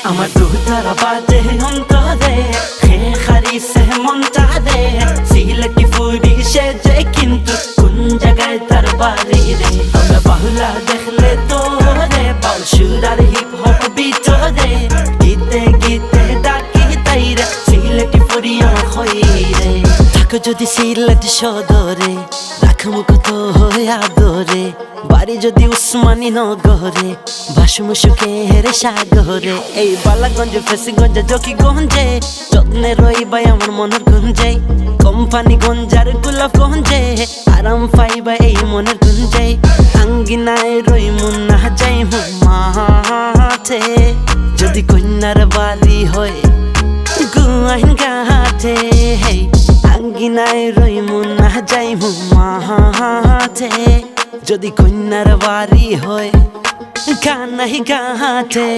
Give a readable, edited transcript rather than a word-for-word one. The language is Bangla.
আমার দুধার বাজে অন্তরে হে খারি সে মনটা দে সিলেটি ফুরি সে যে কিন্তু কোন জায়গায় তার বাড়ি রে আমরা বাহুলা দেখলে তো রে বাউল সুরার হিপ হপ বিট রে গীতে গীতে ডাকি তাই রে সিলেটি ফুরি আমার হই রে থাকো যদি সিলেট সদরে রাখমু কত আদরে বাড়ি যদি উসমানী নগরে ভাসমু সুখের সাগরে এই বালাগঞ্জে ফেসিগঞ্জে জকিগঞ্জে যত্নে রইবাই আমার মনের গুঞ্জে কোম্পানি গঞ্জার গোলাপ গঞ্জে আরাম পাইবা এই মনের গুঞ্জে আঙ্গিনায় রই মুন্না যাই মাঠে যদি কন্যার বাড়ি হয় গুয়াইন ঘাটে আঙ্গিনায় রই মুন্না যাই মাঠে যদি কন্যার বাড়ি হয় গানাই ঘাটে।